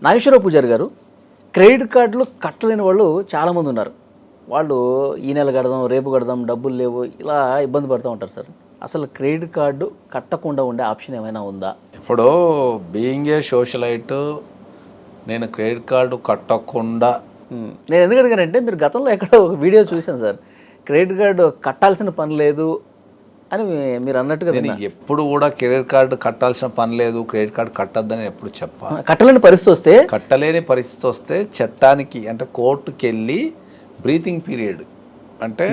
నాగేశ్వరరావు పూజారి గారు, క్రెడిట్ కార్డులు కట్టలేని వాళ్ళు చాలామంది ఉన్నారు. వాళ్ళు ఈ నెల కడదాం, రేపు కడదాం, డబ్బులు లేవు, ఇలా ఇబ్బంది పడుతూ ఉంటారు సార్. అసలు క్రెడిట్ కార్డు కట్టకుండా ఉండే ఆప్షన్ ఏమైనా ఉందా? ఇప్పుడు బీయింగ్ ఏ సోషలైట్ నేను క్రెడిట్ కార్డు కట్టకుండా నేను ఎందుకు అడిగానంటే, మీరు గతంలో ఎక్కడో ఒక వీడియో చూశాను సార్, క్రెడిట్ కార్డు కట్టాల్సిన పని లేదు అని మీరు అన్నట్టుగా. నేను ఎప్పుడు కూడా క్రెడిట్ కార్డు కట్టాల్సిన పని లేదు, క్రెడిట్ కార్డు కట్టద్దని ఎప్పుడు కట్టలేని పరిస్థితి వస్తే చట్టానికి అంటే కోర్టుకి వెళ్ళి బ్రీతింగ్ పీరియడ్ అంటే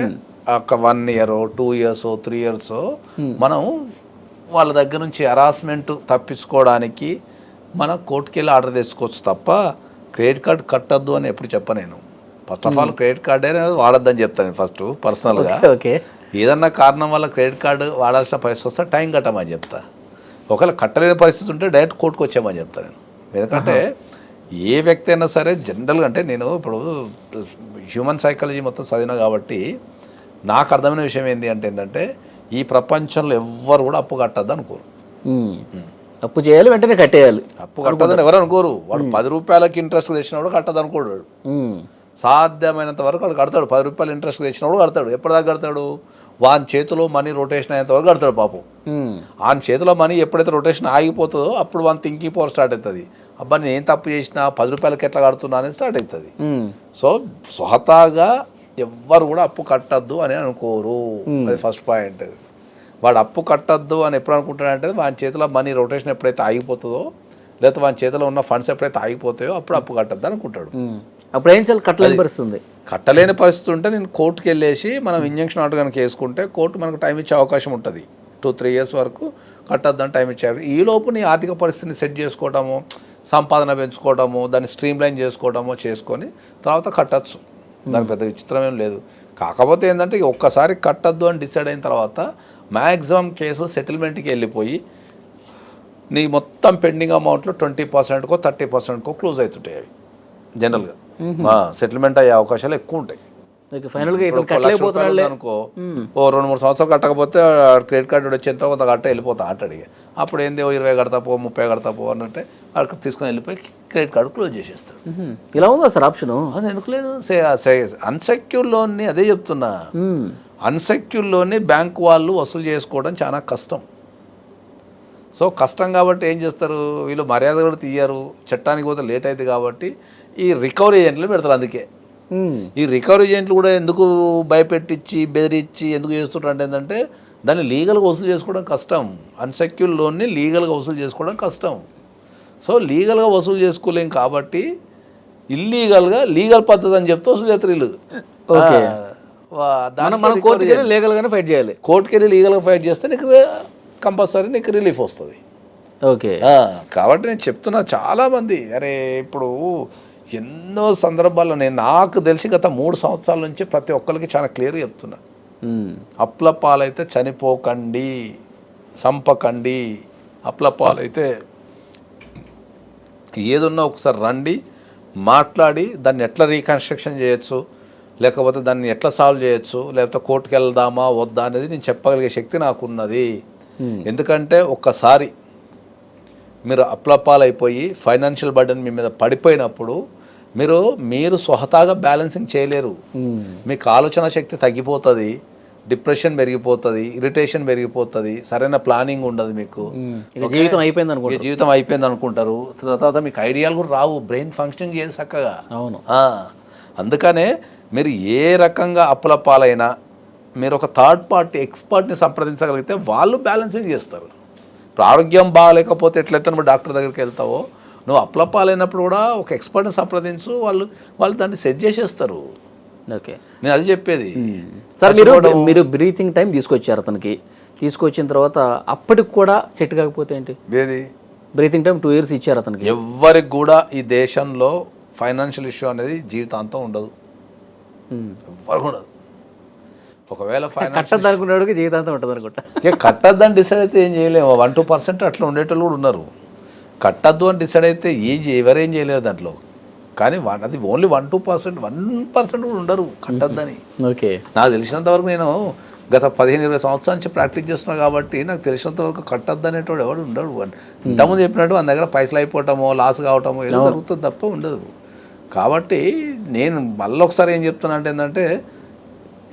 ఒక 1 year 2 years 3 years మనం వాళ్ళ దగ్గర నుంచి హరాస్మెంట్ తప్పించుకోవడానికి మనం కోర్టుకి వెళ్ళి ఆర్డర్ తెచ్చుకోవచ్చు తప్ప క్రెడిట్ కార్డు కట్టద్దు అని ఎప్పుడు చెప్పను నేను. First of all credit card అనేది వాడద్దని చెప్తాను ఫస్ట్ పర్సనల్గా. ఏదన్నా కారణం వల్ల క్రెడిట్ కార్డు వాడాల్సిన పరిస్థితి వస్తే టైం కట్టమని చెప్తా. ఒకవేళ కట్టలేని పరిస్థితి ఉంటే డైరెక్ట్ కోర్టుకు వచ్చామని చెప్తాను నేను. ఎందుకంటే ఏ వ్యక్తి అయినా సరే జనరల్గా అంటే నేను ఇప్పుడు హ్యూమన్ సైకాలజీ మొత్తం చదివినా కాబట్టి నాకు అర్థమైన విషయం ఏంటంటే ఈ ప్రపంచంలో ఎవ్వరు కూడా అప్పు కట్టద్దు అనుకోరు. అప్పు చేయాలి, వెంటనే కట్టేయాలి. అప్పు కట్టదని ఎవరు అనుకోరు. వాడు 10 రూపాయలకి ఇంట్రెస్ట్ తెచ్చినప్పుడు కట్టదు అనుకోడు. సాధ్యమైనంత వరకు వాడు కడతాడు. 10 రూపాయలు ఇంట్రెస్ట్ తెచ్చినప్పుడు కడతాడు. ఎప్పటిదాకా కడతాడు? వాని చేతిలో మనీ రొటేషన్ అయ్యేంత వరకు కడతాడు పాపం. ఆయన చేతిలో మనీ ఎప్పుడైతే రొటేషన్ ఆగిపోతుందో అప్పుడు వాని థింకింగ్ పవర్ స్టార్ట్ అవుతుంది. అబ్బా నేను ఏం తప్పు చేసినా 10 రూపాయలకి ఎట్లా కడుతున్నా అనేది స్టార్ట్ అవుతుంది. సో స్వతహాగా ఎవ్వరు కూడా అప్పు కట్టద్దు అని అనుకోరు. అది ఫస్ట్ పాయింట్. వాడు అప్పు కట్టద్దు అని ఎప్పుడు అనుకుంటాడంటే వాని చేతిలో మనీ రొటేషన్ ఎప్పుడైతే ఆగిపోతుందో లేకపోతే వాని చేతిలో ఉన్న ఫండ్స్ ఎప్పుడైతే ఆగిపోతాయో అప్పుడు అప్పు కట్టద్దు అనుకుంటాడు. అప్పుడు ఏం చేయాలి? కట్టలేని పరిస్థితి ఉంటే నేను కోర్టుకి వెళ్ళేసి మనం ఇంజంక్షన్ ఆర్డర్ కనుక వేసుకుంటే కోర్టు మనకు టైం ఇచ్చే అవకాశం ఉంటుంది. 2-3 years వరకు కట్టద్దని టైం ఇచ్చారు. ఈ లోపు నీ ఆర్థిక పరిస్థితిని సెట్ చేసుకోవడము, సంపాదన పెంచుకోవడము, దాన్ని స్ట్రీమ్లైన్ చేసుకోవడమో చేసుకొని తర్వాత కట్టచ్చు. దాని పెద్ద విచిత్రం ఏం లేదు. కాకపోతే ఏంటంటే ఒక్కసారి కట్టద్దు అని డిసైడ్ అయిన తర్వాత మ్యాక్సిమం కేసులు సెటిల్మెంట్కి వెళ్ళిపోయి నీ మొత్తం పెండింగ్ అమౌంట్లో 20%కో 30%కో క్లోజ్ అవుతుంటాయి. అవి జనరల్గా సెటిల్మెంట్ అయ్యే అవకాశాలు ఎక్కువ ఉంటాయి. అనుకో ఓ 2-3 సంవత్సరాలు కట్టకపోతే క్రెడిట్ కార్డు వచ్చేంత కొంత కట్ట వెళ్ళిపోతా అడిగి అప్పుడు ఏంది 20 కడతాపో 30 కడతాపో అనంటే అక్కడ తీసుకొని వెళ్ళిపోయి క్రెడిట్ కార్డు క్లోజ్ చేసేస్తాడు. ఇలా ఉందా సార్ ఆప్షన్? అది ఎందుకు లేదు? అన్సెక్యూర్ లోన్ని అదే చెప్తున్నా. అన్సెక్యూర్ లోన్ని బ్యాంకు వాళ్ళు వసూలు చేసుకోవడం చాలా కష్టం. సో కష్టం కాబట్టి ఏం చేస్తారు వీళ్ళు, మర్యాద కూడా తీయరు, చట్టానికి పోతే లేట్ అవుతుంది కాబట్టి ఈ రికవరీ ఏజెంట్లు పెడతారు. అందుకే ఈ రికవరీ ఏజెంట్లు కూడా ఎందుకు భయపెట్టించి బెదిరించి ఎందుకు చేస్తుంటారు అంటే ఏంటంటే దాన్ని లీగల్గా వసూలు చేసుకోవడం కష్టం. అన్సెక్యూర్ లోన్ని లీగల్గా వసూలు చేసుకోవడం కష్టం. సో లీగల్గా వసూలు చేసుకోలేం కాబట్టి ఇల్లీగల్గా లీగల్ పద్ధతి అని చెప్తే వసూలు చేస్తారు వీళ్ళు. కోర్టుకి వెళ్ళి లీగల్గా ఫైట్ చేస్తే నీకు కంపల్సరీ నీకు రిలీఫ్ వస్తుంది. ఓకే. కాబట్టి నేను చెప్తున్నా చాలామంది అరే ఇప్పుడు ఎన్నో సందర్భాల్లో నేను నాకు తెలిసి గత 3 సంవత్సరాల నుంచి ప్రతి ఒక్కరికి చాలా క్లియర్గా చెప్తున్నా, అప్ల పాలైతే చనిపోకండి, సంపకండి. అప్ల పాలైతే ఏదున్నా ఒకసారి రండి, మాట్లాడి దాన్ని ఎట్లా రీకన్స్ట్రక్షన్ చేయొచ్చు, లేకపోతే దాన్ని ఎట్లా సాల్వ్ చేయొచ్చు, లేకపోతే కోర్టుకు వెళ్దామా వద్దా అనేది నేను చెప్పగలిగే శక్తి నాకున్నది. ఎందుకంటే ఒక్కసారి మీరు అప్లపాలైపోయి ఫైనాన్షియల్ బర్డెన్ మీ మీద పడిపోయినప్పుడు మీరు స్వతహాగా బ్యాలెన్సింగ్ చేయలేరు. మీకు ఆలోచన శక్తి తగ్గిపోతుంది, డిప్రెషన్ పెరిగిపోతుంది, ఇరిటేషన్ పెరిగిపోతుంది, సరైన ప్లానింగ్ ఉండదు, మీకు జీవితం అయిపోయింది అనుకుంటారు. తర్వాత మీకు ఐడియాలు కూడా రావు, బ్రెయిన్ ఫంక్షనింగ్ చేయదు చక్కగా. అందుకనే మీరు ఏ రకంగా అప్పుల పాలైనా మీరు ఒక థర్డ్ పార్టీ ఎక్స్పర్ట్ని సంప్రదించగలిగితే వాళ్ళు బ్యాలెన్సింగ్ చేస్తారు. ఇప్పుడు ఆరోగ్యం బాగాలేకపోతే ఎట్లయితే నువ్వు డాక్టర్ దగ్గరికి వెళ్తావో, నువ్వు అప్ల పాలైనప్పుడు కూడా ఒక ఎక్స్పర్ట్ని సంప్రదించు, వాళ్ళు దాన్ని సెట్ చేసేస్తారు. ఓకే, నేను అది చెప్పేది. సార్ మీరు బ్రీతింగ్ టైం తీసుకొచ్చారు అతనికి, తీసుకొచ్చిన తర్వాత అప్పటికి కూడా సెట్ కాకపోతే ఏంటి? ఏది బ్రీతింగ్ టైం 2 years ఇచ్చారు అతనికి. ఎవరికి కూడా ఈ దేశంలో ఫైనాన్షియల్ ఇష్యూ అనేది జీవితాంతం ఉండదు, ఎవరికి ఉండదు. ఒకవేళ కట్టద్దనుకున్నాడు జీవితాంతం ఉంటుంది అనుకుంటా. కట్టద్దని డిసైడ్ అయితే ఏం చేయలేము. 1-2% అట్లా ఉండేటోళ్ళు కూడా ఉన్నారు. కట్టద్దు అని డిసైడ్ అయితే ఎవరేం చేయలేరు దాంట్లో. కానీ అది ఓన్లీ 1% కూడా ఉండరు కట్టద్దని. ఓకే, నాకు తెలిసినంత వరకు నేను గత 15-20 సంవత్సరాల నుంచి ప్రాక్టీస్ చేస్తున్నా కాబట్టి నాకు తెలిసినంత వరకు కట్టద్దు అనేటోడు ఎవడు ఉండడు. ఇంతకుముందు చెప్పినట్టు మన దగ్గర పైసలు అయిపోవటమో లాస్ కావటమో ఏదో జరుగుతుంది తప్ప ఉండదు. కాబట్టి నేను మళ్ళీ ఒకసారి ఏం చెప్తున్నా అంటే ఏంటంటే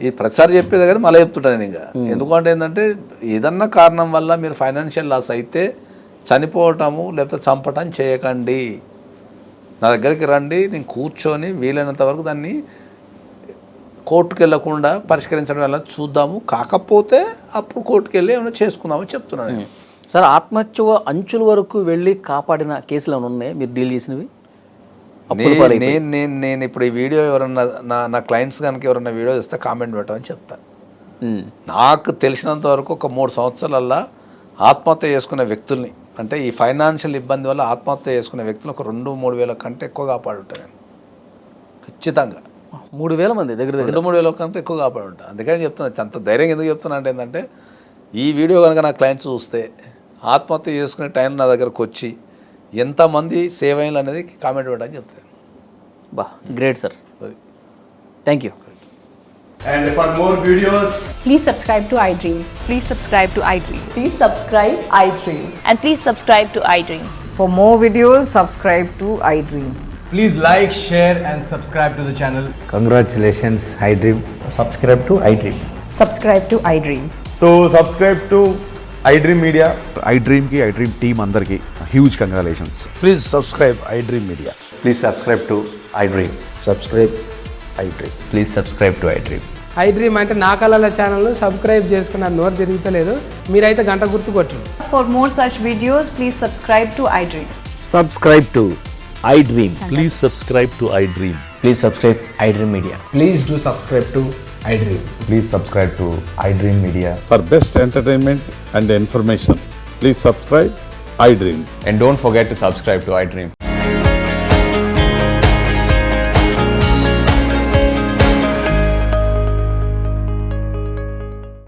ఈ ప్రతిసారి చెప్పేది కానీ మళ్ళీ చెప్తుంటాను నేను ఇంకా. ఎందుకంటే ఏంటంటే ఏదన్నా కారణం వల్ల మీరు ఫైనాన్షియల్ లాస్ అయితే చనిపోవటము లేకపోతే చంపటం చేయకండి. నా దగ్గరికి రండి, నేను కూర్చొని వీలైనంత వరకు దాన్ని కోర్టుకు వెళ్లకుండా పరిష్కరించడం వల్ల చూద్దాము. కాకపోతే అప్పుడు కోర్టుకు వెళ్ళి ఏమైనా చేసుకుందామని చెప్తున్నాను. సార్, ఆత్మహత్య అంచుల వరకు వెళ్ళి కాపాడిన కేసులు ఏమైనా ఉన్నాయి మీరు డీల్ చేసినవి? నేను ఇప్పుడు ఈ వీడియో ఎవరన్నా నా క్లయింట్స్ కనుక ఎవరన్నా వీడియో ఇస్తే కామెంట్ పెట్టమని చెప్తాను. నాకు తెలిసినంత వరకు ఒక 3 సంవత్సరాలల్లో ఆత్మహత్య చేసుకునే వ్యక్తుల్ని, అంటే ఈ ఫైనాన్షియల్ ఇబ్బంది వల్ల ఆత్మహత్య చేసుకునే వ్యక్తులు ఒక 2-3 వేల కంటే ఎక్కువ కాపాడుంటాను నేను ఖచ్చితంగా. 3,000 మంది దగ్గర 2-3 వేల కంటే ఎక్కువ కాపాడుంటాను. అందుకని చెప్తున్నా, అంత ధైర్యం ఎందుకు చెప్తున్నా అంటే ఏంటంటే ఈ వీడియో కనుక నా క్లయింట్స్ చూస్తే ఆత్మహత్య చేసుకునే టైం నా దగ్గరకు వచ్చి ఎంతమంది సేవ్ అయ్యారు అనేది కామెంట్ పెట్టని చెప్తాను. బా, great sir, thank you. And for more videos, Please subscribe to iDream. Please subscribe to iDream. Please subscribe iDream. And please subscribe to iDream. For more videos, subscribe to iDream. please like, share, and subscribe to the channel. Congratulations, iDream. subscribe to iDream. Subscribe to iDream. So subscribe to iDream Media. iDream team andarki huge congratulations. Please subscribe iDream Media. Please subscribe to iDream. Subscribe iDream. Please subscribe to iDream. iDream అంటే నా కళల ఛానల్ను subscribe చేసుకున్న నోరు తిరుగుతలేదు, మీరైతే గంట గుర్తు కొట్టండి. For more such videos, please subscribe to iDream. Subscribe to iDream. Please subscribe to iDream. Please subscribe iDream Media. Please do subscribe to iDream. Please subscribe to iDream Media. For best entertainment and information, please subscribe iDream. And don't forget to subscribe to iDream.